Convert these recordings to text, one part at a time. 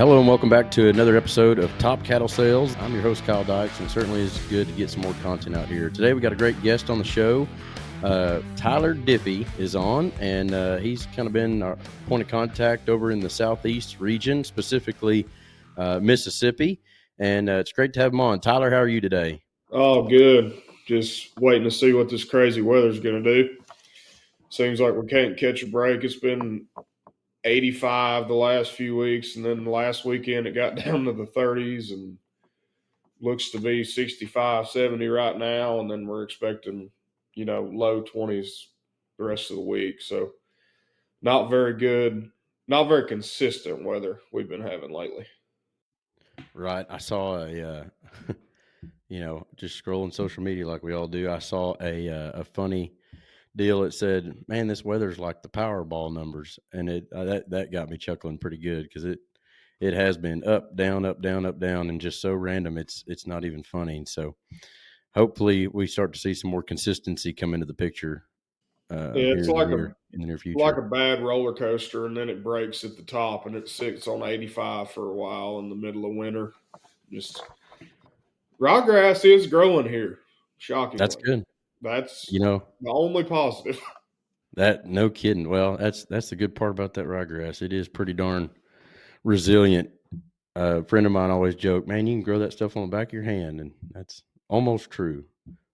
Hello and welcome back to another episode of Top Cattle Sales. I'm your host, Kyle Dykes, and it certainly is good to get some more content out here. Today we got a great guest on the show. Tyler Diffey is on, and he's kind of been our point of contact over in the Southeast region, specifically Mississippi, and it's great to have him on. Tyler, how are you today? Oh, good. Just waiting to see what this crazy weather's going to do. Seems like we can't catch a break. It's been 85 the last few weeks, and then last weekend it got down to the 30s and looks to be 65, 70 right now, and then we're expecting, low 20s the rest of the week. So not very good, not very consistent weather we've been having lately. Right. I saw just scrolling social media like we all do. I saw a funny deal. It said, "Man, this weather's like the Powerball numbers," and that got me chuckling pretty good because it has been up, down, up, down, up, down, and just so random. It's not even funny. And so hopefully we start to see some more consistency come into the picture Yeah, here it's in the like near like future. a bad roller coaster, and then it breaks at the top, and it sits on 85 for a while in the middle of winter. Just ryegrass is growing here, That's shockingly. good. That's You know the only positive. that no kidding. Well, that's the good part about that ryegrass. It is pretty darn resilient. A friend of mine always joked, "Man, you can grow that stuff on the back of your hand," and that's almost true.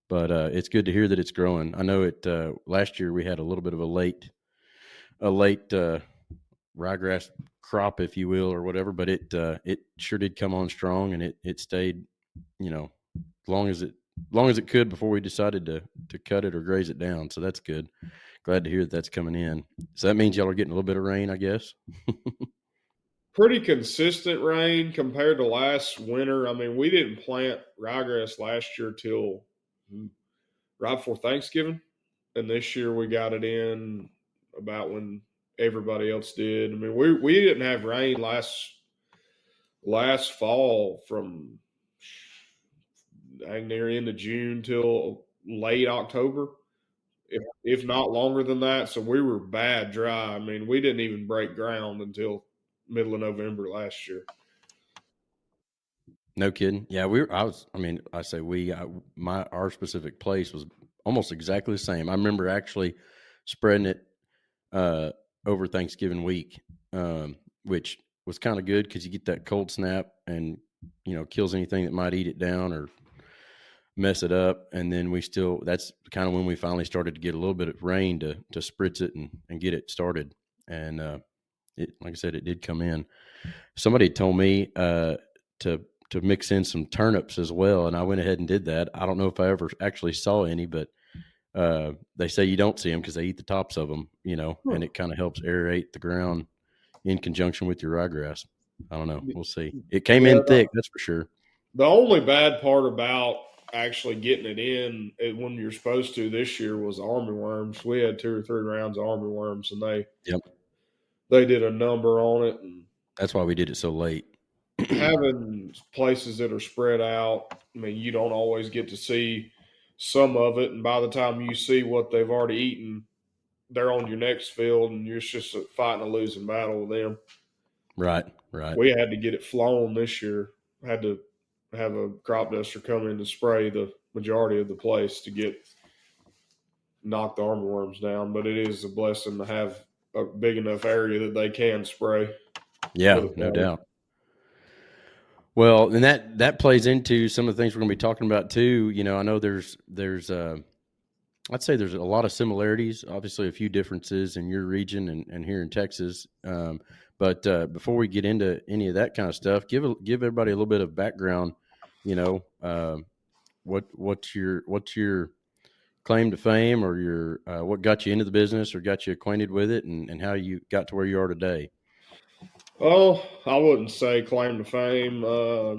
But it's good to hear that it's growing. I know it. Last year we had a little bit of a late ryegrass crop, if you will, or whatever. But it sure did come on strong, and it stayed, as long as it could before we decided to cut it or graze it down. So that's good. Glad to hear that that's coming in. So that means y'all are getting a little bit of rain, I guess. Pretty consistent rain compared to last winter. I mean, we didn't plant ryegrass last year till right before Thanksgiving, and this year we got it in about when everybody else did. I mean, we didn't have rain last fall from dang near end of June till late October, if not longer than that. So we were bad dry. I mean, we didn't even break ground until middle of November last year. No kidding. Yeah, I mean, I say our specific place was almost exactly the same. I remember actually spreading it uh, over Thanksgiving week, which was kind of good because you get that cold snap and kills anything that might eat it down or mess it up. And then that's kind of when we finally started to get a little bit of rain to spritz it and get it started. And like I said, it did come in. Somebody told me to mix in some turnips as well, and I went ahead and did that. I don't know if I ever actually saw any, but they say you don't see them because they eat the tops of them, and it kind of helps aerate the ground in conjunction with your ryegrass. I don't know. We'll see. It came Yeah, in thick, that's for sure. the only bad part about actually getting it in when you're supposed to this year was armyworms. We had 2 or 3 rounds of armyworms, and Yep. they did a number on it. And That's why we did it so late. having places that are spread out, I mean, you don't always get to see some of it. And by the time you see what they've already eaten, they're on your next field, and you're just fighting a losing battle with them. Right. Right. We had to get it flown this year. Had to have a crop duster come in to spray the majority of the place to knock the armyworms down. But it is a blessing to have a big enough area that they can spray for Yeah, the no cattle. doubt. Well, and that plays into some of the things we're going to be talking about too. I know there's I'd say there's a lot of similarities, obviously a few differences in your region and here in Texas. But before we get into any of that kind of stuff, give everybody a little bit of background. You know, what's your claim to fame, or your what got you into the business or got you acquainted with it, and how you got to where you are today. Oh, I wouldn't say claim to fame.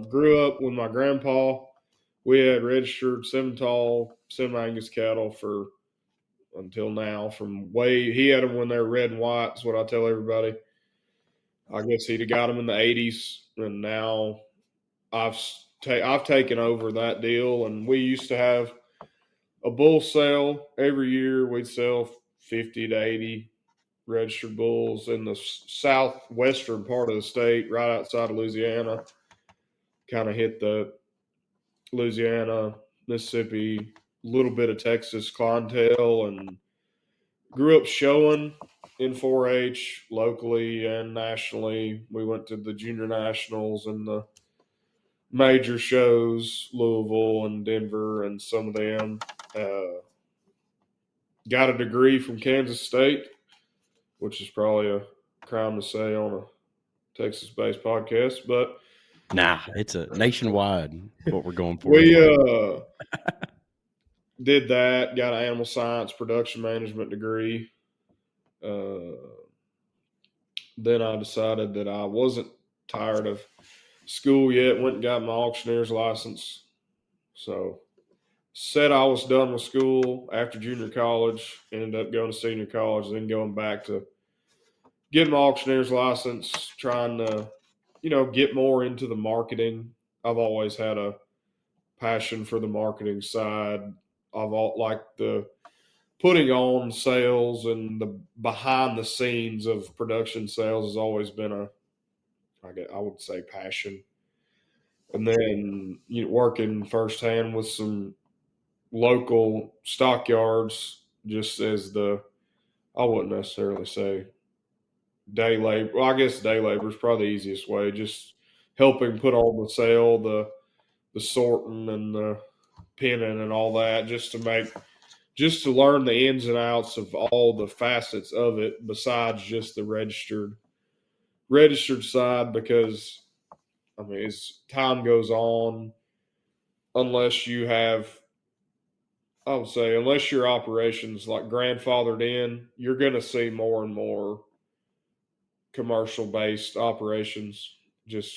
Grew up with my grandpa. We had registered Simmental, Angus cattle for until now. He had them when they were red and white. Is what I tell everybody. I guess he'd have got them in the '80s, and now I've taken over that deal. And we used to have a bull sale every year. We'd sell 50 to 80 registered bulls in the southwestern part of the state, right outside of Louisiana. Kind of hit the Louisiana, Mississippi, little bit of Texas clientele, and grew up showing in 4-H locally and nationally. We went to the junior nationals and the major shows, Louisville and Denver, and some of them. Got a degree from Kansas State, which is probably a crime to say on a Texas-based podcast, but Nah, it's a nationwide what we're going for we anyway. Did that. Got an animal science production management degree. Then I decided that I wasn't tired of school yet. Went and got my auctioneer's license. So said I was done with school after junior college. Ended up going to senior college, then going back to get my auctioneer's license, trying to, get more into the marketing. I've always had a passion for the marketing side. I've like the putting on sales and the behind the scenes of production sales has always been I would say passion. And then working firsthand with some local stockyards, just as I wouldn't necessarily say day labor. Well, I guess day labor is probably the easiest way. Just helping put on the sale, the sorting and the pinning and all that, just to learn the ins and outs of all the facets of it, besides just the registered side. Because I mean, as time goes on, unless you have, I would say, unless your operations like grandfathered in, you're going to see more and more commercial based operations, just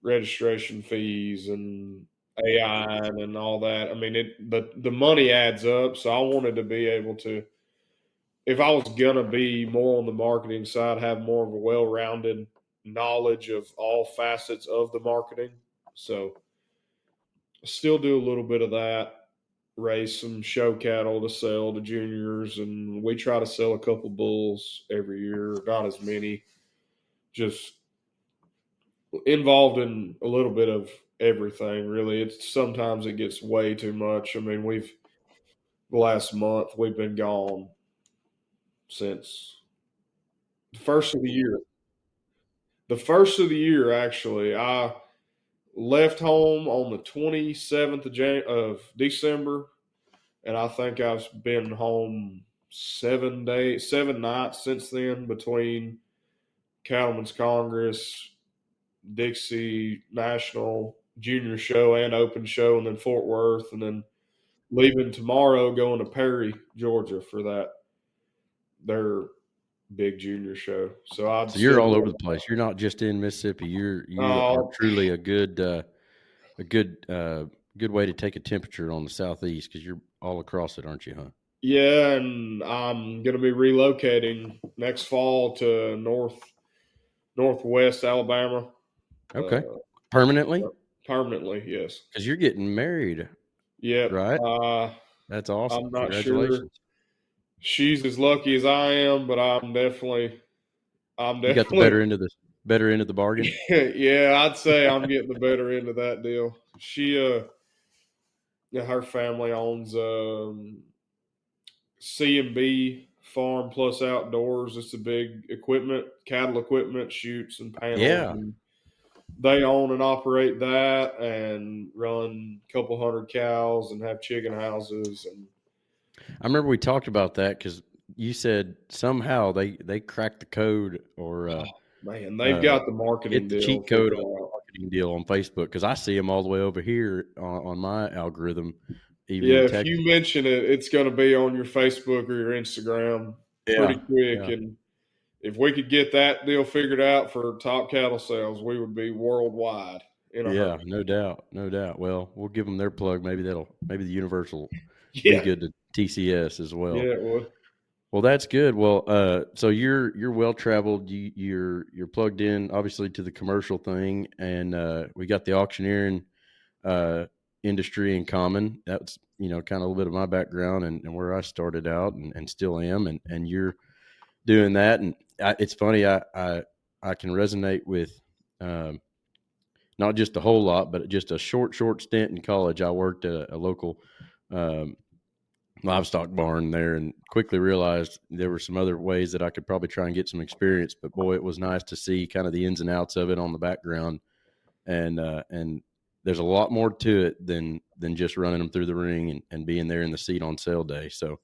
registration fees and AI and all that. I mean, the money adds up. So I wanted to be able to, if I was going to be more on the marketing side, have more of a well rounded knowledge of all facets of the marketing. So I still do a little bit of that, raise some show cattle to sell to juniors, and we try to sell a couple bulls every year, not as many, just involved in a little bit of everything. Really, it's sometimes it gets way too much. I mean, the last month we've been gone since the first of the year. The first of the year, actually, I left home on the 27th of December, and I think I've been home 7 days, 7 nights since then, between Cattleman's Congress, Dixie National Junior Show and Open Show, and then Fort Worth, and then leaving tomorrow, going to Perry, Georgia for their big junior show. So I'd So you're still all be. over the place. You're not just in Mississippi. You are Uh, truly a good way to take a temperature on the southeast because you're all across it, aren't you, huh? yeah, and I'm going to be relocating next fall to northwest Alabama, Okay, uh, permanently permanently. Yes. because you're getting married, Yep. right? That's awesome. I'm not sure Congratulations. she's as lucky as I am, but I'm You got the definitely, better end of the bargain. yeah, I'd say I'm getting the better end of that deal. Yeah, her family owns C&B Farm Plus Outdoors. It's a big equipment, cattle equipment, chutes and panels, Yeah, and they own and operate that and run a couple hundred cows and have chicken houses. And I remember we talked about that because you said somehow they cracked the code or oh man, they've uh, got the marketing hit the deal cheat code figured on out. the marketing deal on Facebook because I see them all the way over here on my algorithm, even Yeah, in if Texas. you mention it, it's going to be on your Facebook or your Instagram pretty Yeah, quick. yeah, And if we could get that deal figured out for top cattle sales, we would be worldwide in a yeah. hurry. No doubt, no doubt. Well, we'll give them their plug. Maybe the Universal be Yeah, good to TCS as well. yeah, it would. Well, that's good. Well, so you're well traveled. You're plugged in obviously to the commercial thing, and we got the auctioneering uh, industry in common. That's kind of a little bit of my background and where I started out and still am. And you're doing that. And it's funny, I can resonate with um, not just a whole lot, but just a short stint in college. I worked at a local um, livestock barn there, and quickly realized there were some other ways that I could probably try and get some experience. But boy, it was nice to see kind of the ins and outs of it on the background, and there's a lot more to it than just running them through the ring and being there in the seat on sale day. So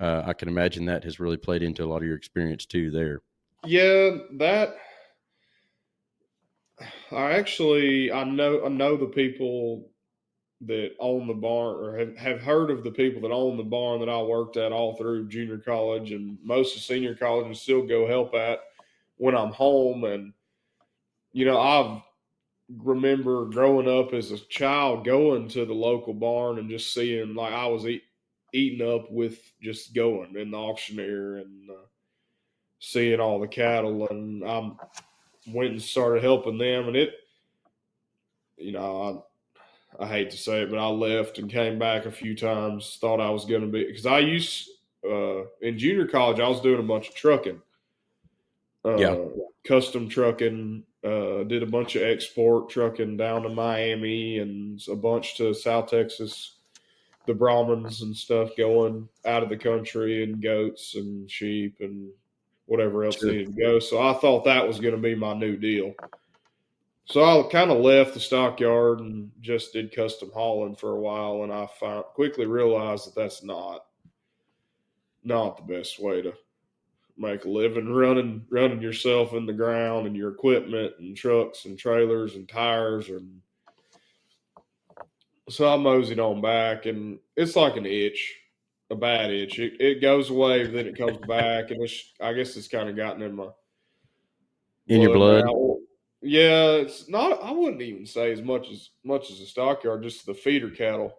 I can imagine that has really played into a lot of your experience too there. Yeah, that I know the people that own the barn, or have heard of the people that own the barn that I worked at all through junior college and most of senior college, and still go help at when I'm home. And I remember growing up as a child going to the local barn and just seeing, like, I was eating up with just going in the auctioneer and seeing all the cattle, and I went and started helping them. And you know, I hate to say it, but I left and came back a few times. Thought I was going to be, because I used in junior college I was doing a bunch of trucking, Yeah, uh, custom trucking. Did a bunch of export trucking down to Miami and a bunch to South Texas, the Brahmins and stuff, going out of the country, and goats and sheep and whatever else sure. needed to go. So I thought that was going to be my new deal. So I kind of left the stockyard and just did custom hauling for a while, and I quickly realized that that's not the best way to make a living, running yourself in the ground and your equipment and trucks and trailers and tires. And so I moseyed on back, and it's like an itch, a bad itch. It goes away, but then it comes back, and I guess it's kind of gotten in my In your blood blood, now. Yeah, it's not. I wouldn't even say as much as the stockyard, just the feeder cattle.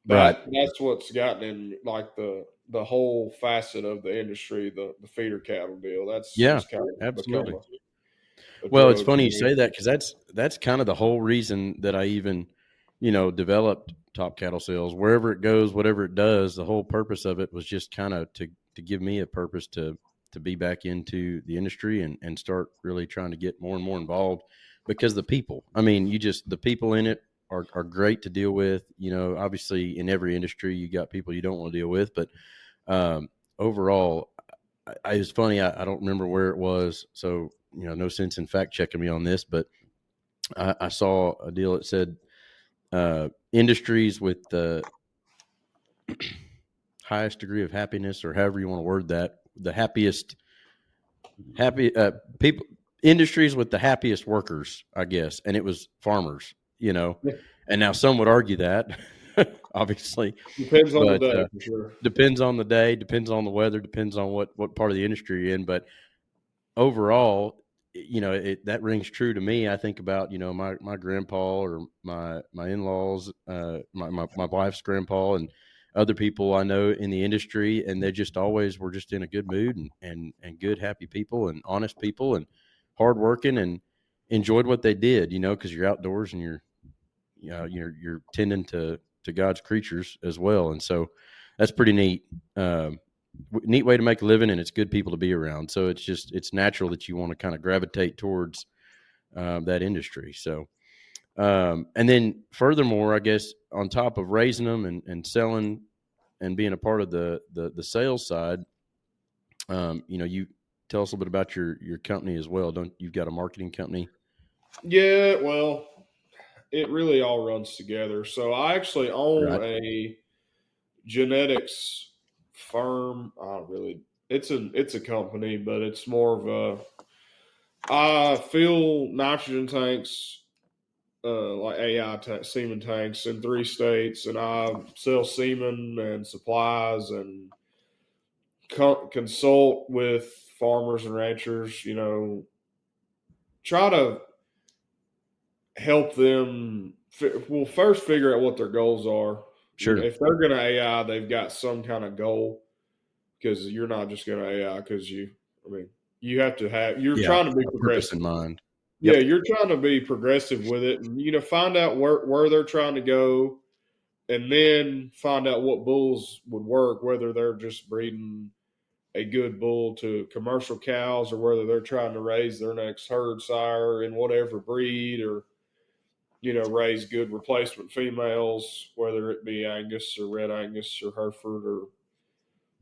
right? That's what's gotten in, like, the whole facet of the industry, the feeder cattle deal. That's Yeah, just kind of become absolutely. a Well, it's drug for funny you me. say that because that's kind of the whole reason that I even, developed Top Cattle Sales. Wherever it goes, whatever it does, the whole purpose of it was just kind of to give me a purpose to be back into the industry and start really trying to get more and more involved because the people. I mean, the people in it are great to deal with. Obviously in every industry you got people you don't want to deal with, but um, overall, it's funny. I don't remember where it was, so no sense in fact checking me on this, but I saw a deal that said industries with the highest degree of happiness, or however you want to word that, the happiest happy people, industries with the happiest workers, I guess, and it was farmers. Yeah, And now some would argue that, obviously, depends on the but day for sure. depends on the day, depends on the weather, depends on what part of the industry you're in, but overall, that rings true to me. I think about my grandpa or my in laws, my wife's grandpa, and other people I know in the industry, and they just always were just in a good mood and good, happy people and honest people and hardworking and enjoyed what they did. Because you're outdoors and you're tending to God's creatures as well, and so that's pretty neat. Neat way to make a living, and it's good people to be around. So it's natural that you want to kind of gravitate towards that industry. So and then furthermore, I guess on top of raising them and selling and being a part of the sales side, you tell us a little bit about your company as well. Don't You've got a marketing company, Yeah, well, it really all runs together. So I actually own right? a genetics firm. It's a company, but it's more of a, I fill nitrogen tanks, like semen tanks in 3 states, and I sell semen and supplies and consult with farmers and ranchers. Try to help them. Well, first figure out what their goals are. Sure. If they're going to AI, they've got some kind of goal, because you're not just going to AI because I mean, you have to have. You're Yeah, trying to be a purpose progressive. in mind. Yeah, Yep. you're trying to be progressive with it, and find out where they're trying to go, and then find out what bulls would work, whether they're just breeding a good bull to commercial cows, or whether they're trying to raise their next herd sire in whatever breed, or raise good replacement females, whether it be Angus or Red Angus or Hereford or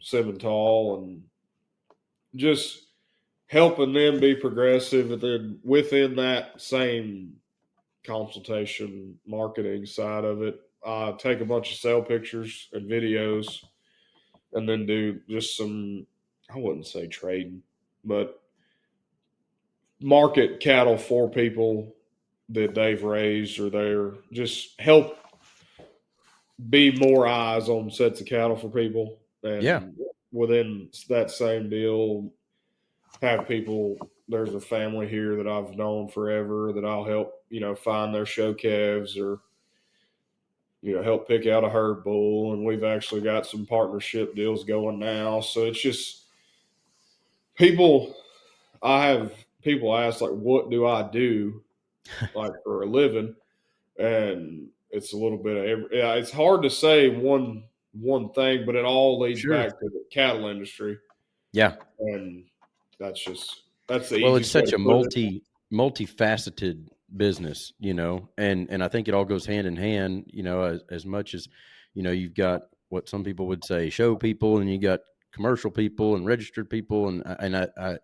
Simmental, and just helping them be progressive. And then within that same consultation marketing side of it, take a bunch of sale pictures and videos, and then do just some, I wouldn't say trading, but market cattle for people that they've raised, or they're just help be more eyes on sets of cattle for people. Yeah, And within that same deal, have people, there's a family here that I've known forever that I'll help, find their show calves, or, help pick out a herd bull. And we've actually got some partnership deals going now. So it's just people, I have people ask, like, what do I do, like, for a living? And it's a little bit of yeah, it's hard to say one thing, but it all leads sure. back to the cattle industry. Yeah. And that's the Well, it's easiest way such to a put it. multifaceted business, and I think it all goes hand in hand, as much as, you've got what some people would say show people, and you got commercial people and registered people. I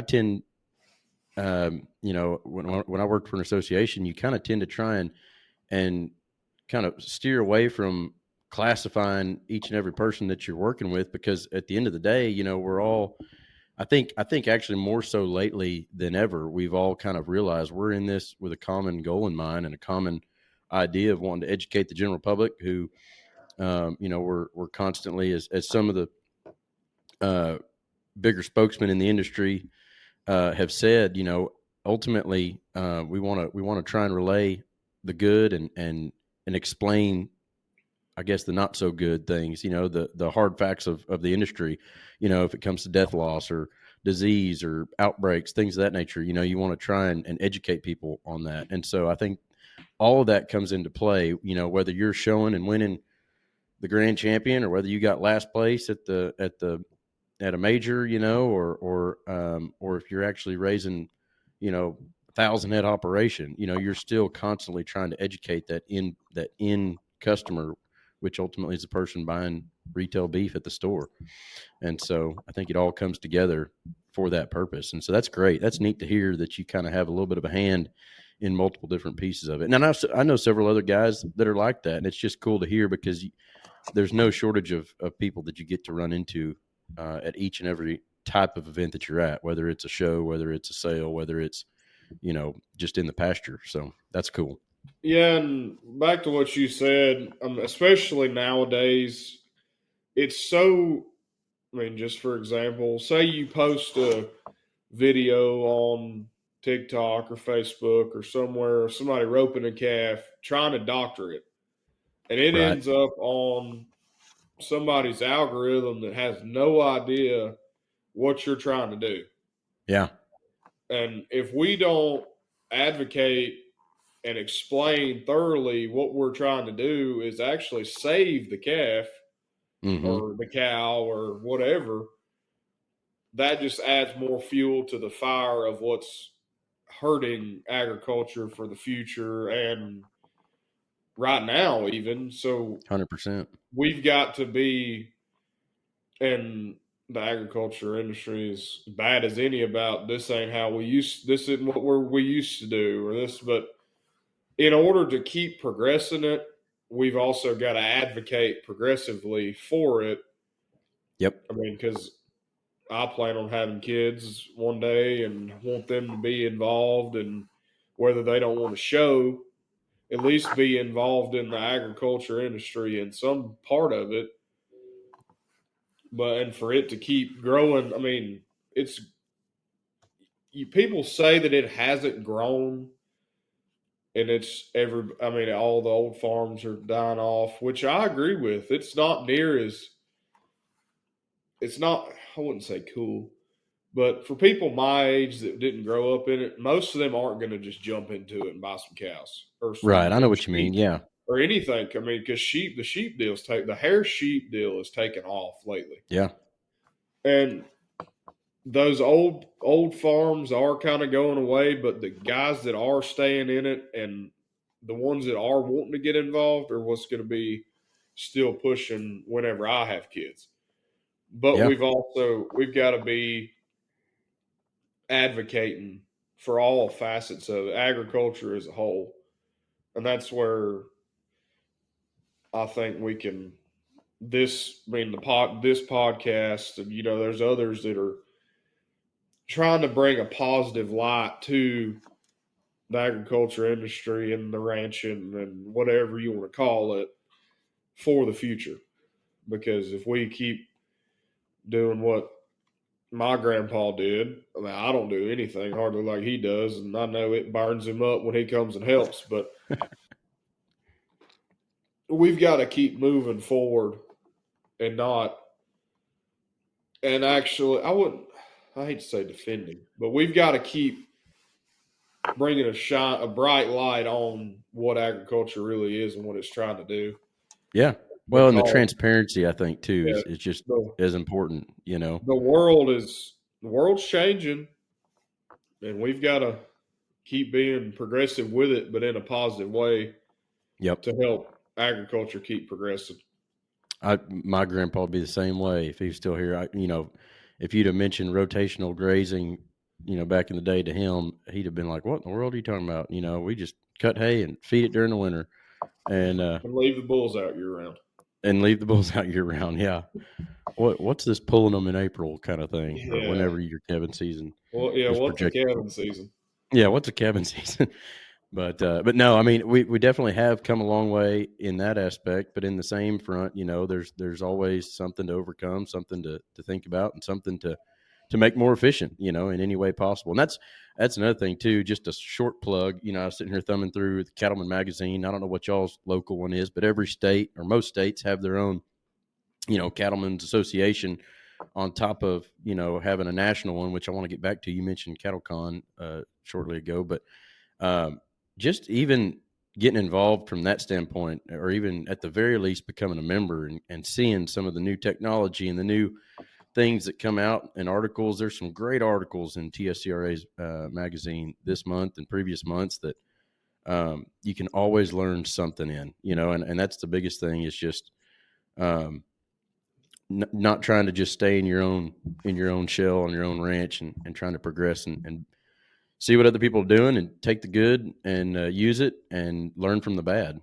tend, when I worked for an association, you kind of tend to try and kind of steer away from classifying each and every person that you're working with, because at the end of the day, we're all, I think actually more so lately than ever, we've all kind of realized we're in this with a common goal in mind, and a common idea of wanting to educate the general public, who, we're constantly, as some of the uh, bigger spokesmen in the industry have said, ultimately, we want to try and relay the good, and explain, I guess, the not so good things, the hard facts of the industry, if it comes to death loss or disease or outbreaks, things of that nature, you want to try and educate people on that. And so I think all of that comes into play, whether you're showing and winning the grand champion, or whether you got last place at a major, or if you're actually raising, 1,000 head operation, you're still constantly trying to educate that in customer, which ultimately is the person buying retail beef at the store. And so I think it all comes together for that purpose. And so that's great. That's neat to hear that you kind of have a little bit of a hand in multiple different pieces of it. And I know several other guys that are like that. And it's just cool to hear, because there's no shortage of people that you get to run into at each and every type of event that you're at, whether it's a show, whether it's a sale, whether it's, just in the pasture. So that's cool. Yeah, and back to what you said, especially nowadays, it's so. I mean, just for example, say you post a video on TikTok or Facebook or somewhere, of somebody roping a calf, trying to doctor it, and it Right. ends up on somebody's algorithm that has no idea what you're trying to do. Yeah. And if we don't advocate and explain thoroughly what we're trying to do is actually save the calf Mm-hmm. or the cow or whatever, that just adds more fuel to the fire of what's hurting agriculture for the future and right now, even. So 100%. we've got to be, and the agriculture industry is bad as any about this ain't how we used, this isn't what we used to do, or this, but in order to keep progressing it, we've also got to advocate progressively for it. Yep. I mean, because I plan on having kids one day and want them to be involved, and whether they don't want to show, at least be involved in the agriculture industry in some part of it. But and for it to keep growing, I mean, it's people say that it hasn't grown, and it's every. I mean, all the old farms are dying off, which I agree with. It's not near as. It's not. I wouldn't say cool. But for people my age that didn't grow up in it, most of them aren't going to just jump into it and buy some cows or Right. some I know what you mean. sheep Yeah. or anything. I mean, because the sheep deals take the hair sheep deal is taken off lately. Yeah. And those old farms are kind of going away, but the guys that are staying in it and the ones that are wanting to get involved are what's going to be still pushing whenever I have kids. But Yeah. we've got to be advocating for all facets of agriculture as a whole. And that's where I think we can this podcast, and there's others that are trying to bring a positive light to the agriculture industry and the ranching and whatever you want to call it for the future. Because if we keep doing what my grandpa did, I mean, I don't do anything hardly like he does, and I know it burns him up when he comes and helps, but we've got to keep moving forward and not, and actually, I hate to say defending, but we've got to keep bringing a bright light on what agriculture really is and what it's trying to do. Yeah. Well, and the Because transparency, I think, too, yeah, is just the as important, the world's changing, and we've got to keep being progressive with it, but in a positive way Yep. to help agriculture keep progressing. My grandpa would be the same way if he was still here. If you'd have mentioned rotational grazing, back in the day to him, he'd have been like, "What in the world are you talking about?" We just cut hay and feed it during the winter, and And leave the bulls out year round. leave the bulls out year round. Yeah. What's this pulling them in April kind of thing, or Yeah. whenever your calving season Well, yeah. is What's the projected? calving season? Yeah, what's a calving season? But no, I mean, we definitely have come a long way in that aspect. But in the same front, there's always something to overcome, something to think about, and something to make more efficient, in any way possible. And that's another thing too. Just a short plug. I was sitting here thumbing through the Cattleman magazine. I don't know what y'all's local one is, but every state or most states have their own, Cattlemen's Association on top of having a national one, which I want to get back to. You mentioned CattleCon shortly ago, but just even getting involved from that standpoint, or even at the very least becoming a member and seeing some of the new technology and the new things that come out in articles. There's some great articles in TSCRA's magazine this month and previous months that you can always learn something in, and that's the biggest thing is just not trying to just stay in your own shell on your own ranch and trying to progress and see what other people are doing and take the good and use it and learn from the bad,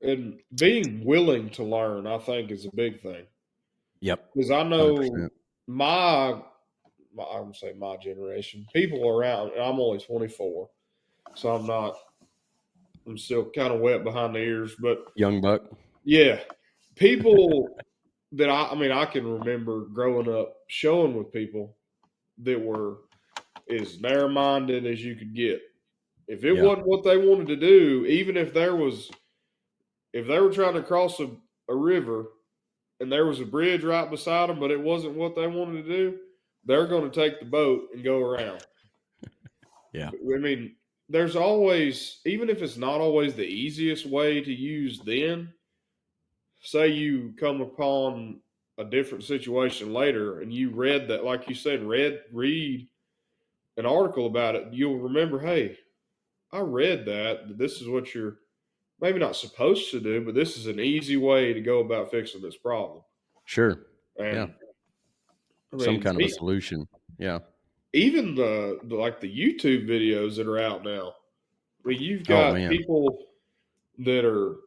And being willing to learn, I think, is a big thing. Yep. Because I know 100%. I would say my generation, people around, and I'm only 24, so I'm still kind of wet behind the ears. But Young buck. yeah, people that I mean, I can remember growing up showing with people that were as narrow minded as you could get. If it Yeah. wasn't what they wanted to do, even if if they were trying to cross a river and there was a bridge right beside them, but it wasn't what they wanted to do, they're going to take the boat and go around. Yeah. I mean, there's always, even if it's not always the easiest way to use then, say you come upon a different situation later and you read that, like you said, read an article about it, you'll remember, hey, I read that. This is what you're maybe not supposed to do, but this is an easy way to go about fixing this problem. Sure. Yeah. And I Some mean, kind of a solution. Yeah. even the like the YouTube videos that are out now. I mean, you've Oh got man. people that are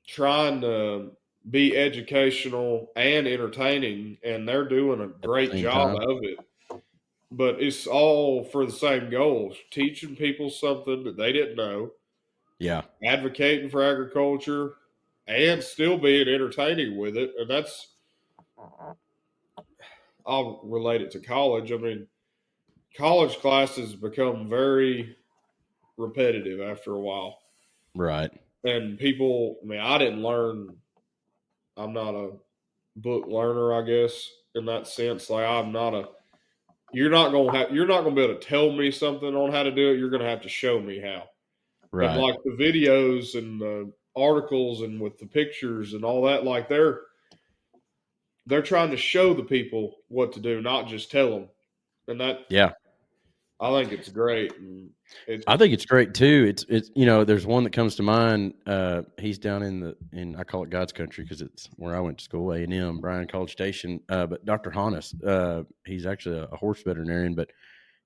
trying to be educational and entertaining, and they're doing a At the great same job time. of it. But it's all for the same goals: teaching people something that they didn't know, Yeah. advocating for agriculture, and still being entertaining with it. And I'll relate it to college. I mean, college classes become very repetitive after a while. Right. And people, I mean, I didn't learn, I'm not a book learner, I guess, in that sense. Like, I'm not a, you're not going to be able to tell me something on how to do it. You're going to have to show me how. And Right. like the videos and the articles and with the pictures and all that, like they're trying to show the people what to do, not just tell them. And that Yeah. I think it's great. And it's I think it's great too. It's there's one that comes to mind. He's down in I call it God's country because it's where I went to school, A&M, Bryan College Station. But Dr. Hannes, he's actually a horse veterinarian, but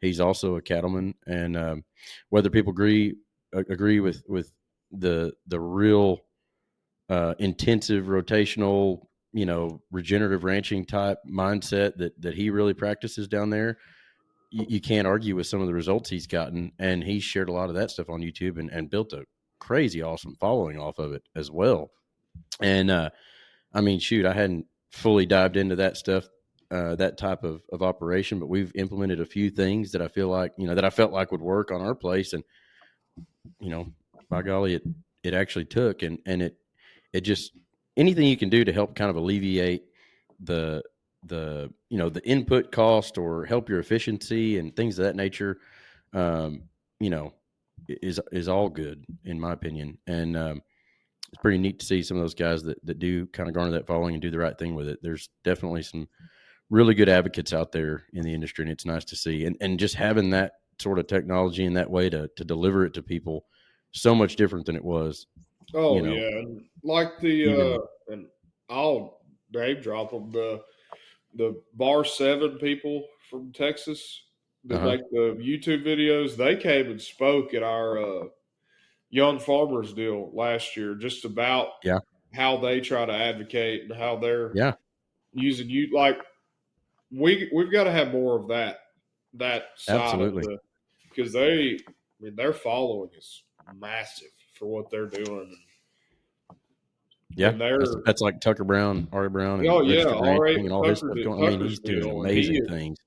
he's also a cattleman. And whether people agree with the real intensive rotational, regenerative ranching type mindset that he really practices down there, you can't argue with some of the results he's gotten. And he's shared a lot of that stuff on YouTube and built a crazy awesome following off of it as well. And I mean, shoot, I hadn't fully dived into that stuff, that type of operation, but we've implemented a few things that I feel like, that I felt like would work on our place. And, you know, by golly, it actually took, and it just, anything you can do to help kind of alleviate the the input cost or help your efficiency and things of that nature, um, you know, is all good in my opinion. And it's pretty neat to see some of those guys that do kind of garner that following and do the right thing with it. There's definitely some really good advocates out there in the industry, and it's nice to see. And just having that sort of technology and that way to deliver it to people, so much different than it was, you oh know, yeah, and like even and I'll name drop them, the Bar 7 people from Texas that uh-huh. make the YouTube videos. They came and spoke at our Young Farmers deal last year, just about Yeah. how they try to advocate and how they're Yeah. using you. Like we've got to have more of that side of Absolutely. the, because I mean, their following is massive for what they're doing. Yeah. And That's they're, that's like Tucker Brown, Ari Brown, and oh yeah, registered R.A. ranching and all his Tucker stuff did going. I mean, Tucker's he's doing deal, and amazing things.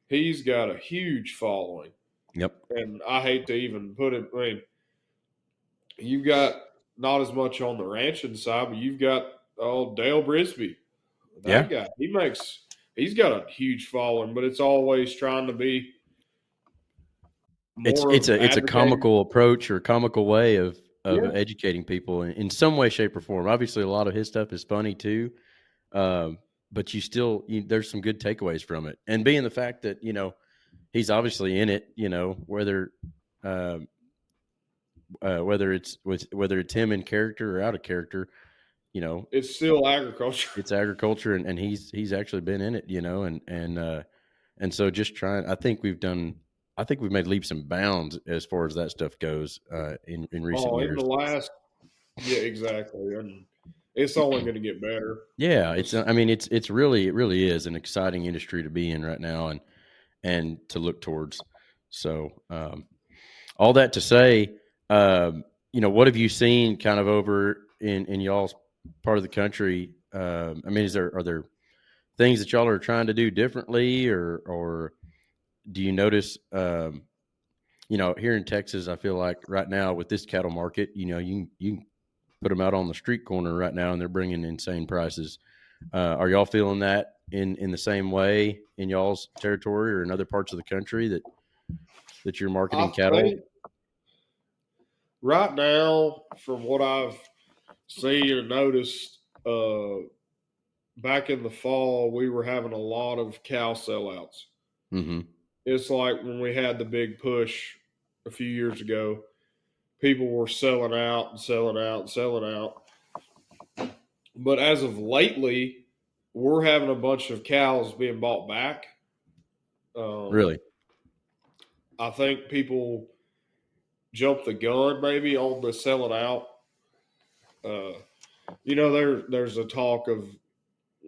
he's got a huge following. Yep. And I hate to even put it. I mean, you've got not as much on the ranching side, but you've got Dale Brisby. Yeah. That guy, he's got a huge following, but it's always trying to be It's more it's of a it's a advocating. comical approach or comical way of Yeah. educating people in some way, shape, or form. Obviously, a lot of his stuff is funny too, but there's some good takeaways from it. And being the fact that he's obviously in it, um, whether it's him in character or out of character, you know, It's still agriculture. it's agriculture, and he's actually been in it, and so just trying. I think we've made leaps and bounds as far as that stuff goes in recent Oh, in the years. last, yeah, exactly, and it's only going to get better. Yeah, This, I mean, it really is an exciting industry to be in right now, and to look towards. So, all that to say, what have you seen kind of over in y'all's part of the country? I mean, are there things that y'all are trying to do differently, or do you notice, here in Texas, I feel like right now with this cattle market, you can put them out on the street corner right now, and they're bringing insane prices. Are y'all feeling that in the same way in y'all's territory or in other parts of the country that you're I marketing cattle? think, right now, from what I've seen and noticed, back in the fall, we were having a lot of cow sellouts. Mm-hmm. It's like when we had the big push a few years ago, people were selling out and selling out and selling out. But as of lately, we're having a bunch of cows being bought back. Um, Really? I think people jumped the gun maybe on the selling out. Uh, there's a talk of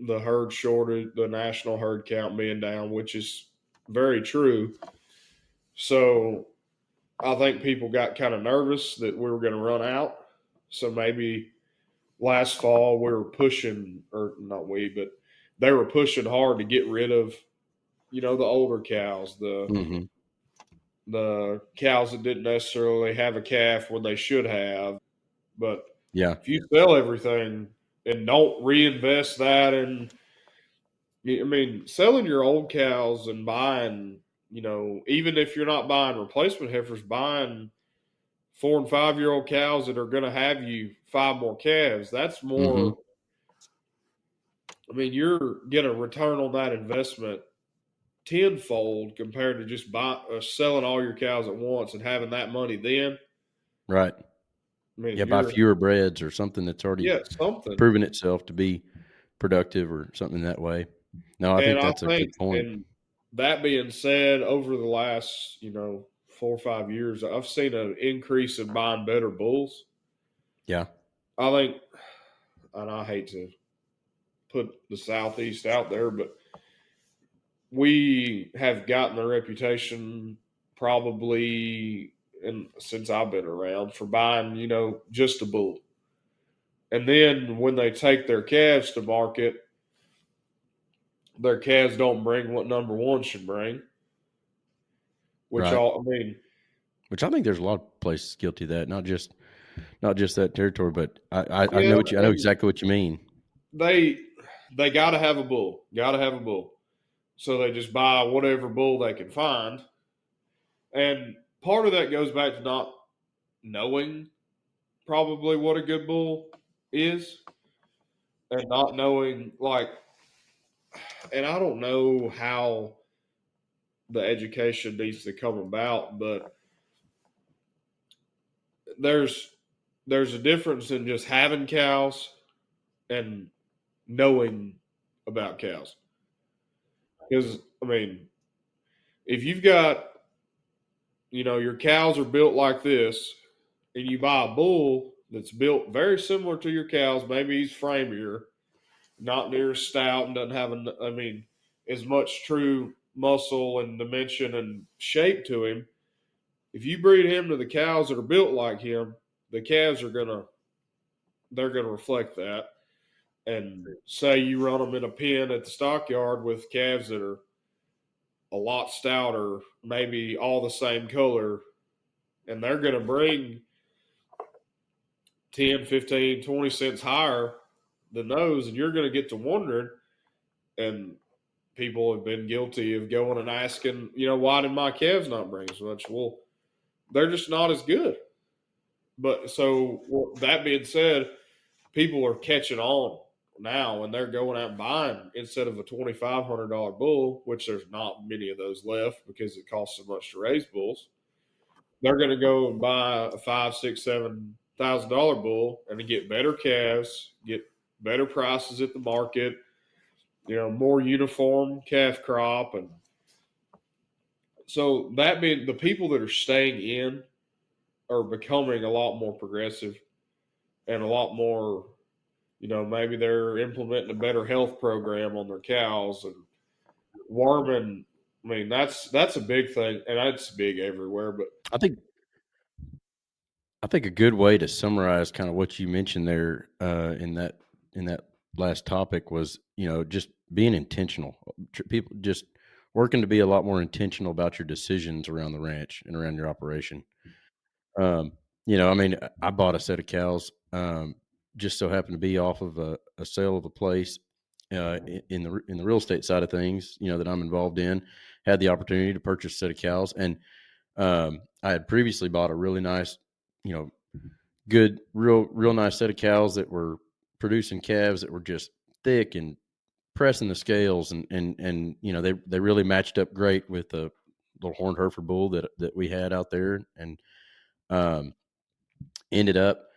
the herd shortage, the national herd count being down, which is very true. So I think people got kind of nervous that we were going to run out. So maybe last fall we were pushing, or not we, but they were pushing hard to get rid of, the older cows, Mm-hmm. the cows that didn't necessarily have a calf when they should have. But Yeah. if you sell everything and don't reinvest that in, I mean, selling your old cows and buying, even if you're not buying replacement heifers, buying 4 and 5 year old cows that are going to have you five more calves, that's Mm-hmm. more. I mean, you're getting a return on that investment tenfold compared to just selling all your cows at once and having that money then. Right. I mean, Yeah, buy you're fewer breads or something that's already yeah something. proven itself to be productive or something that way. No, I And think I that's a think, good point. and that being said, over the last 4 or 5 years, I've seen an increase in buying better bulls. Yeah. I think, and I hate to put the Southeast out there, but we have gotten a reputation probably and since I've been around for buying, just a bull. And then when they take their calves to market, their calves don't bring what number one should bring. Which Right. all I mean, Which I think there's a lot of places guilty of that, not just that territory, but I yeah, know I know and exactly what you mean. they they got to have a bull, got to have a bull. So they just buy whatever bull they can find, and part of that goes back to not knowing probably what a good bull is, and not knowing and I don't know how the education needs to come about, but there's there's a difference in just having cows and knowing about cows. Because I mean, if you've got your cows are built like this, and you buy a bull that's built very similar to your cows, maybe he's framier, not near as stout, and doesn't have I mean, as much true muscle and dimension and shape to him. If you breed him to the cows that are built like him, the calves they're gonna reflect that. And say you run them in a pen at the stockyard with calves that are a lot stouter, maybe all the same color, and they're going to bring 10, 15, 20 cents higher than those, and you're going to get to wondering, and people have been guilty of going and asking, why did my calves not bring as much? Well, they're just not as good. But so that being said, people are catching on now and they're going out and buying instead of a $2,500 bull, which there's not many of those left because it costs so much to raise bulls. They're going to go and buy a five, six, $7,000 bull and get better calves, get better prices at the market, more uniform calf crop, and so that being the people that are staying in are becoming a lot more progressive and a lot more. Maybe they're implementing a better health program on their cows and worming. I mean, that's a big thing, and that's big everywhere. But I think I think a good way to summarize kind of what you mentioned there in that last topic was just being intentional. People just working to be a lot more intentional about your decisions around the ranch and around your operation. Um, I mean, I bought a set of cows, just so happened to be off of a sale of a place in the real estate side of things, that I'm involved in. Had the opportunity to purchase a set of cows, and I had previously bought a really nice, you know, good, real nice set of cows that were producing calves that were just thick and pressing the scales, and they really matched up great with the little horned Hereford bull that we had out there, and um, ended up,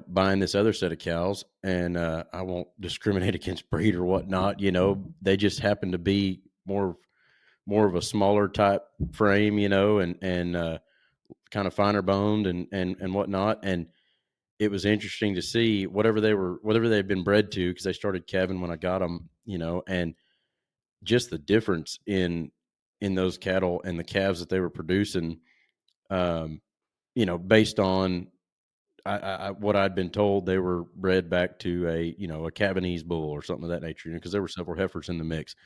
buying this other set of cows, and I won't discriminate against breed or whatnot. They just happen to be more of a smaller type frame, and kind of finer boned and whatnot. And it was interesting to see whatever they'd been bred to, because they started calving when I got them, and just the difference in those cattle and the calves that they were producing, um, based on what I'd been told. They were bred back to a Cabanese bull or something of that nature, because there were several heifers in the mix.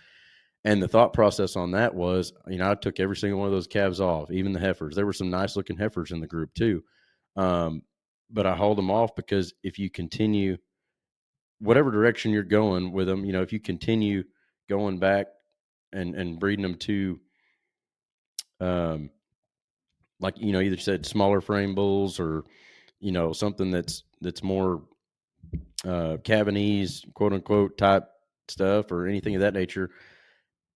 And the thought process on that was, I took every single one of those calves off, even the heifers. There were some nice looking heifers in the group too. But I hauled them off because if you continue whatever direction you're going with them, if you continue going back and breeding them to, um, like, either said smaller frame bulls, or, something that's more, Cabanese, quote unquote, type, stuff or anything of that nature,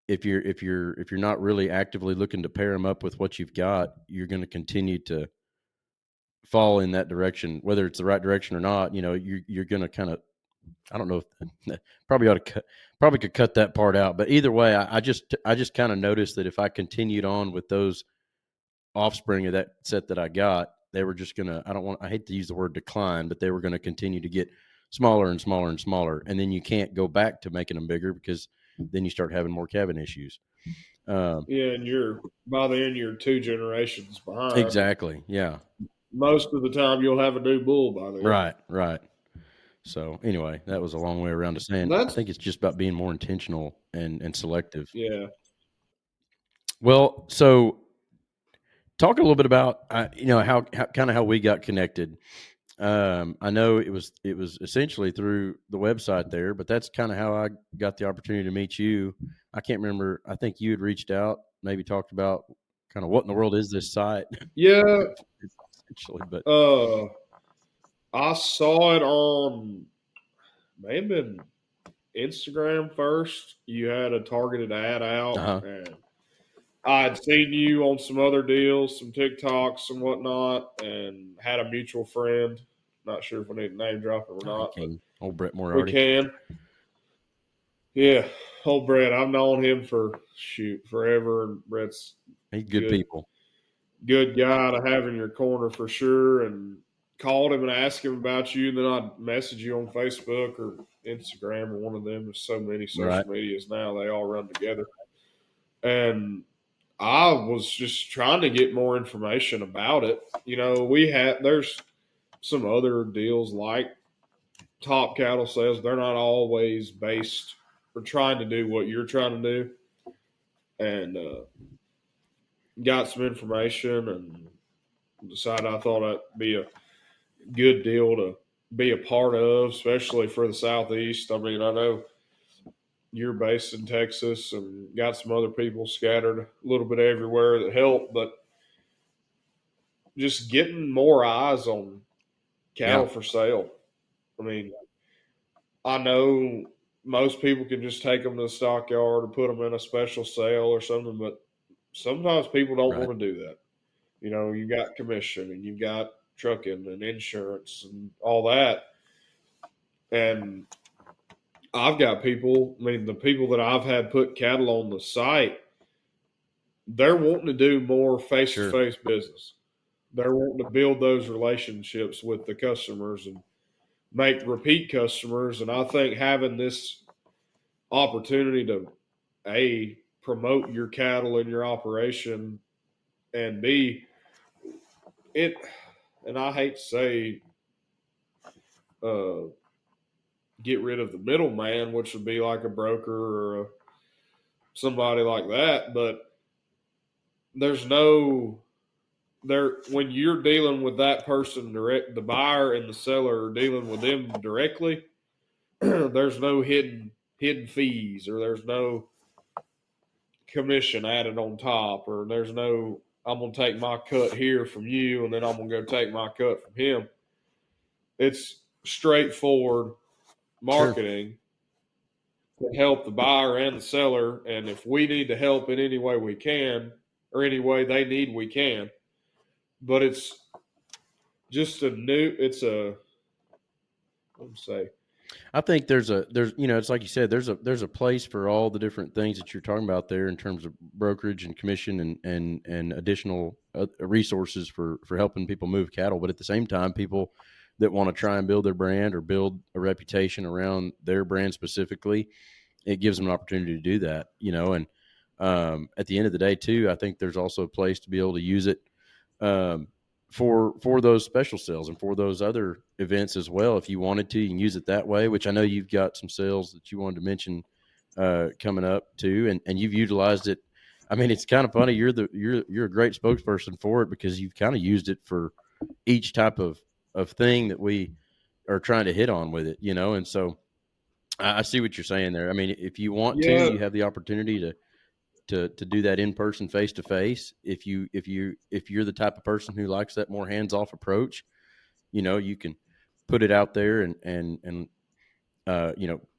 if you're not really actively looking to pair them up with what you've got, you're going to continue to fall in that direction, whether it's the right direction or not. You're going to kind of, I don't know if probably ought to probably could cut that part out, but either way, I just kind of noticed that if I continued on with those offspring of that set that I got, they were just gonna. I hate to use the word decline, but they were going to continue to get smaller and smaller and smaller, and then you can't go back to making them bigger because then you start having more cabin issues. Yeah, and by then you're 2 generations behind. Exactly. Yeah. Most of the time, you'll have a new bull by then. Right. Right. So anyway, that was a long way around to saying I That's think it's just about being more intentional and selective. yeah, Well, so talk a little bit about how kind of how we got connected. I know it was essentially through the website there, but that's kind of how I got the opportunity to meet you. I can't remember. I think you had reached out, maybe talked about kind of what in the world is this site, yeah. essentially. But Uh, I saw it on may have been Instagram first. You had a targeted ad out, uh-huh. and I had seen you on some other deals, some TikToks and whatnot, and had a mutual friend. Not sure if we need to name drop him or You not, but can old Brett we Moriarty. can. Yeah, old Brett. I've known him for forever, and Brett's He's good good people. good guy to have in your corner for sure. And called him and asked him about you. And then I'd message you on Facebook or Instagram or one of them. There's so many Right. social medias now, they all run together. And I was just trying to get more information about it. There's some other deals like Top Cattle Sales. They're not always based or trying to do what you're trying to do. And got some information and decided I thought that'd be a good deal to be a part of, especially for the Southeast. I mean, I know you're based in Texas and got some other people scattered a little bit everywhere that help, but just getting more eyes on Yeah. cattle for sale. I mean, I know most people can just take them to the stockyard or put them in a special sale or something, but sometimes people don't Right. want to do that. You got commission and you've got trucking and insurance and all that. And I've got people, I mean, the people that I've had put cattle on the site, they're wanting to do more face to Sure. face business. They're wanting to build those relationships with the customers and make repeat customers. And I think having this opportunity to promote your cattle in your operation, and B, it, and I hate to say, uh, get rid of the middleman, which would be like a broker or somebody like that. But there's no there when you're dealing with that person direct, the buyer and the seller are dealing with them directly. There's no hidden fees, or there's no commission added on top, or there's no I'm gonna take my cut here from you and then I'm gonna go take my cut from him. It's straightforward Sure. marketing to help the buyer and the seller. And if we need to help in any way we can, or any way they need, we can. But it's just it's a, let's say, I think there's it's like you said, there's a place for all the different things that you're talking about there in terms of brokerage and commission and additional resources for helping people move cattle. But at the same time, people that want to try and build their brand or build a reputation around their brand specifically, it gives them an opportunity to do that. And at the end of the day, too, I think there's also a place to be able to use it um, for those special sales and for those other events as well. If you wanted to, you can use it that way. Which I know you've got some sales that you wanted to mention coming up too, and you've utilized it. I mean, it's kind of funny. You're a great spokesperson for it because you've kind of used it for each type of thing that we are trying to hit on with it. And so I see what you're saying there. I mean, if you want to, yeah, you have the opportunity to do that in person, face to face. If you're the type of person who likes that more hands off approach, you can put it out there and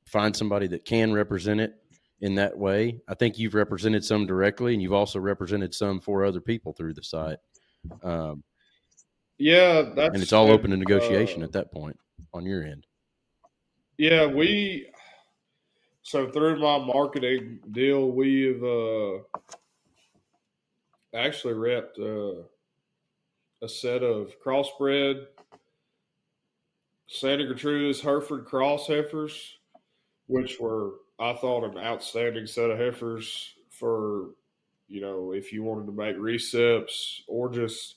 find somebody that can represent it in that way. I think you've represented some directly, and you've also represented some for other people through the site. Um, Yeah, and it's that's all open to and negotiation at that point on your end. yeah, so through my marketing deal, we've actually repped a set of crossbred Santa Gertrudis Hereford cross heifers, which were, I thought, an outstanding set of heifers for, if you wanted to make receps or just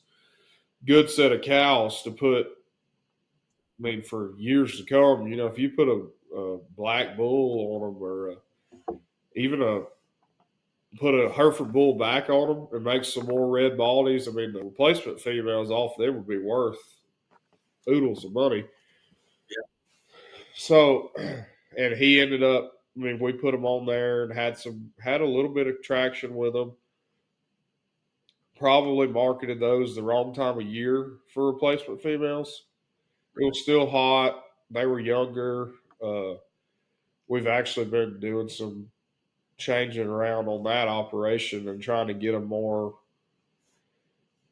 good set of cows to put. I mean, for years to come, if you put a black bull on them or even put a Hereford bull back on them and make some more red baldies, I mean, the replacement females off them would be worth oodles of money. So, and he ended up. I mean, we put him on there and had a little bit of traction with them. Probably marketed those the wrong time of year for replacement females. It was still hot. They were younger. We've actually been doing some changing around on that operation and trying to get them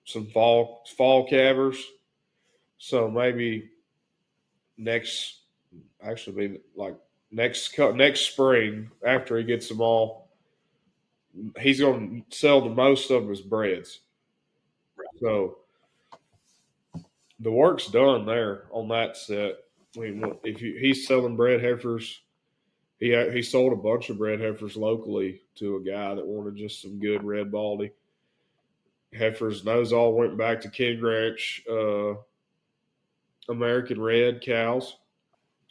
some fall calvers. So maybe next, actually, be like next spring after he gets them all, he's going to sell the most of them as breads. So the work's done there on that set. I mean, he's selling bred heifers, he sold a bunch of bred heifers locally to a guy that wanted just some good red baldy heifers. And those all went back to King Ranch American red cows.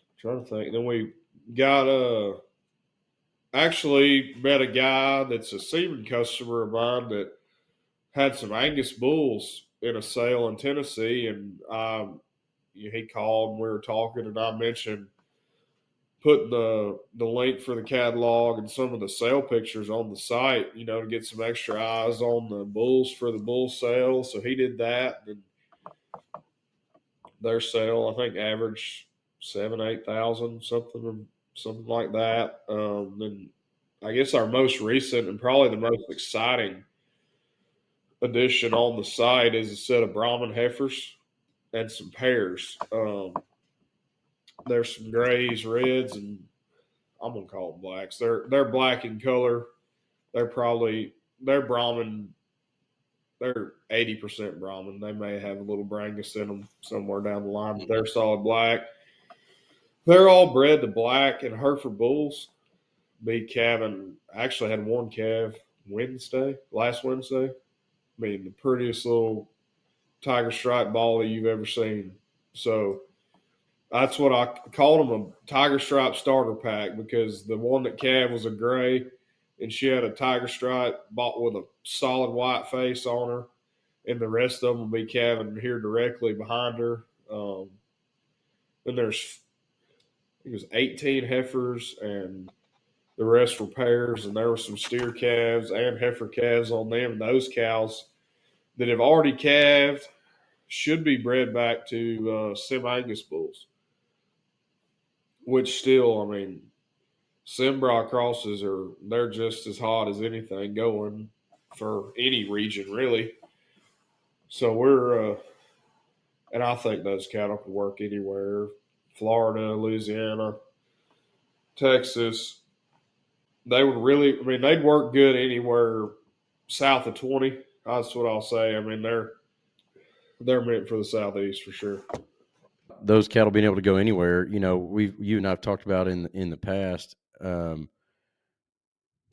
I'm trying to think. Then we got actually met a guy that's a semen customer of mine that had some Angus bulls in a sale in Tennessee, and he called and we were talking, and I mentioned putting the link for the catalog and some of the sale pictures on the site, to get some extra eyes on the bulls for the bull sale. So he did that, and their sale I think averaged 7,000-8,000 something like that. Then I guess our most recent and probably the most exciting addition on the site is a set of Brahman heifers and some pairs. There's some grays, reds, and I'm gonna call them blacks. They're black in color. They're Brahman. They're 80% Brahman. They may have a little Brangus in them somewhere down the line, but they're solid black. They're all bred to black and Hereford bulls. Be calving. Actually had one calf last Wednesday. I mean, the prettiest little tiger stripe ball that you've ever seen. So that's what I called them, a tiger stripe starter pack, because the one that calved was a gray and she had a tiger stripe bought with a solid white face on her, and the rest of them will be calving here directly behind her. Then there's, I think it was 18 heifers and the rest were pairs, and there were some steer calves and heifer calves on them. And those cows that have already calved should be bred back to Sim Angus bulls, which still, I mean, Simbra crosses they're just as hot as anything going for any region really. So and I think those cattle can work anywhere, Florida, Louisiana, Texas. They would really, I mean, they'd work good anywhere south of 20. That's what I'll say. I mean, they're meant for the southeast for sure. Those cattle being able to go anywhere, you and I've talked about in the past.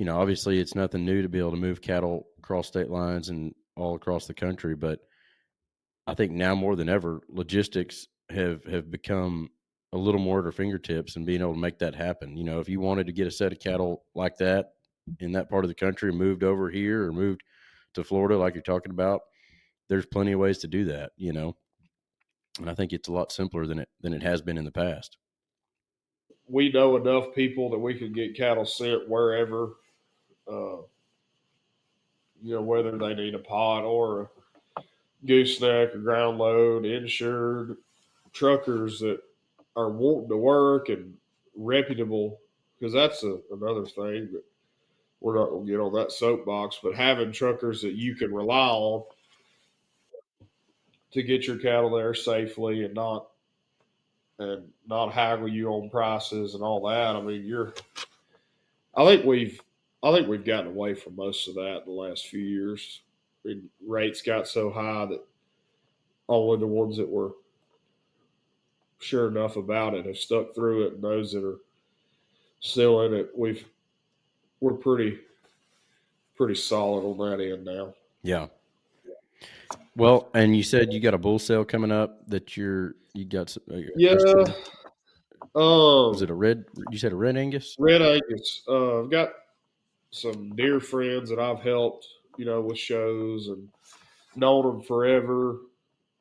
Obviously it's nothing new to be able to move cattle across state lines and all across the country, but I think now more than ever, logistics have become a little more at our fingertips and being able to make that happen. If you wanted to get a set of cattle like that in that part of the country and moved over here or moved to Florida, like you're talking about, there's plenty of ways to do that, and I think it's a lot simpler than it has been in the past. We know enough people that we could get cattle sent wherever, uh, whether they need a pot or a gooseneck, a ground load, insured truckers that are wanting to work and reputable because that's another thing that we're not going to get on that soapbox, but having truckers that you can rely on to get your cattle there safely and not haggle you on prices and all that. I mean, I think we've gotten away from most of that in the last few years. I mean, rates got so high that only the ones that were sure enough about it have stuck through it, and those that are still in it, we're pretty solid on that end now. Yeah. Well, and you said you got a bull sale coming up that you got. Yeah. Was it a red? You said a red Angus? Red Angus. I've got some dear friends that I've helped, with shows and known them forever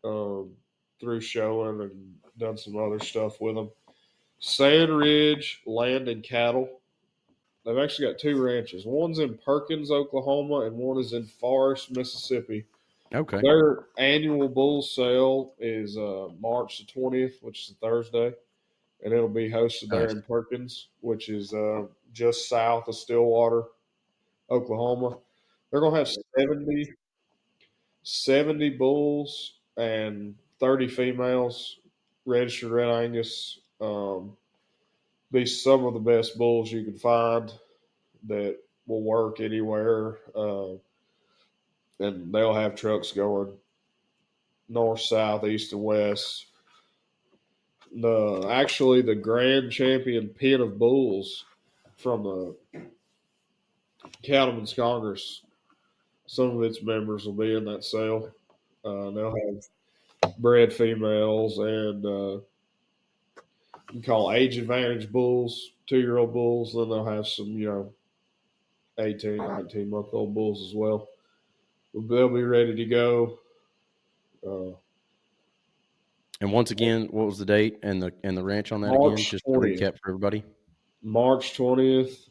through showing and done some other stuff with them. Sand Ridge Land and Cattle. They've actually got two ranches. One's in Perkins, Oklahoma, and one is in Forest, Mississippi. Okay. Their annual bull sale is March the 20th, which is a Thursday, and it'll be hosted there in Perkins, which is just south of Stillwater, Oklahoma. They're going to have 70 bulls and 30 females, registered Red Angus. Be some of the best bulls you can find that will work anywhere. And they'll have trucks going north, south, east, and west. The grand champion pen of bulls from the Cattleman's Congress, some of its members will be in that sale. They'll have bred females and you can call age advantage bulls, 2-year-old bulls. Then they'll have some, 18, 19-month-old bulls as well. They'll be ready to go. And once again, what was the date and the ranch on that March again? Just 20th. to recap for everybody. March 20th,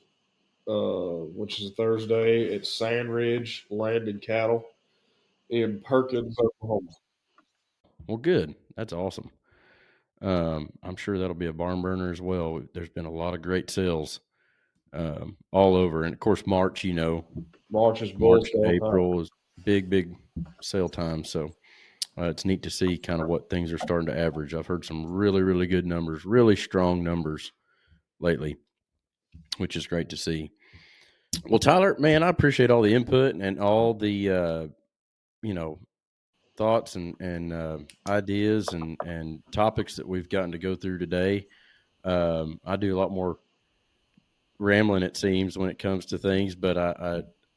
which is a Thursday. It's Sand Ridge Land and Cattle in Perkins, Oklahoma. Well, good. That's awesome. I'm sure that'll be a barn burner as well. There's been a lot of great sales all over, and of course March. March is bull sale April is big sale time. So it's neat to see kind of what things are starting to average. I've heard some really, really good numbers, really strong numbers lately, which is great to see. Well, Tyler, man, I appreciate all the input and all the, thoughts and ideas and topics that we've gotten to go through today. I do a lot more rambling, it seems, when it comes to things, but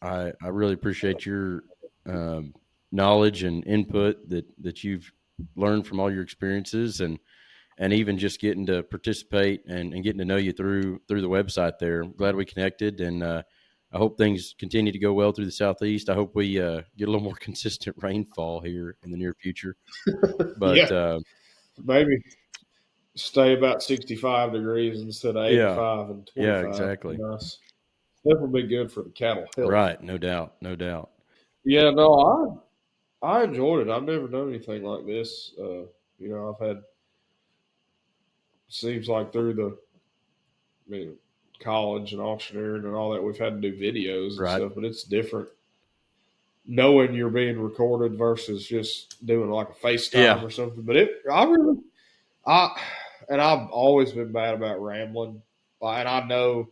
I really appreciate your knowledge and input that you've learned from all your experiences and even just getting to participate and getting to know you through the website there. I'm glad we connected, and I hope things continue to go well through the Southeast. I hope we get a little more consistent rainfall here in the near future. But maybe stay about 65 degrees instead of 85 and 25. Yeah, exactly. Nice. Definitely be good for the cattle health. Right, no doubt. Yeah, no, I enjoyed it. I've never done anything like this. I've had, seems like through college and auctioneering and all that, we've had to do videos and stuff, but it's different knowing you're being recorded versus just doing like a FaceTime or something. But I've always been bad about rambling, and I know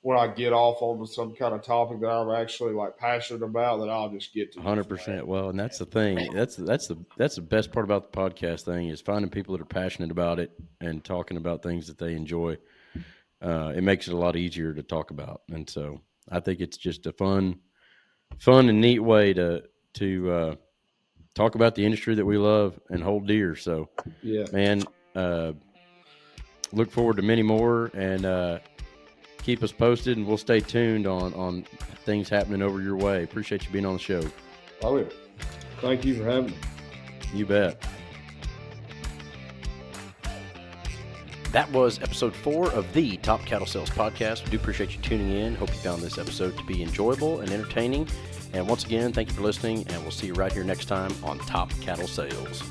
when I get off on some kind of topic that I'm actually passionate about, that I'll just get to 100%. Well, and that's the thing. That's the best part about the podcast thing is finding people that are passionate about it and talking about things that they enjoy. It makes it a lot easier to talk about, and so I think it's just a fun and neat way to talk about the industry that we love and hold dear. So, man, look forward to many more, and keep us posted, and we'll stay tuned on things happening over your way. Appreciate you being on the show. Oh, yeah. Thank you for having me. You bet. That was episode 4 of the Top Cattle Sales Podcast. We do appreciate you tuning in. Hope you found this episode to be enjoyable and entertaining. And once again, thank you for listening, and we'll see you right here next time on Top Cattle Sales.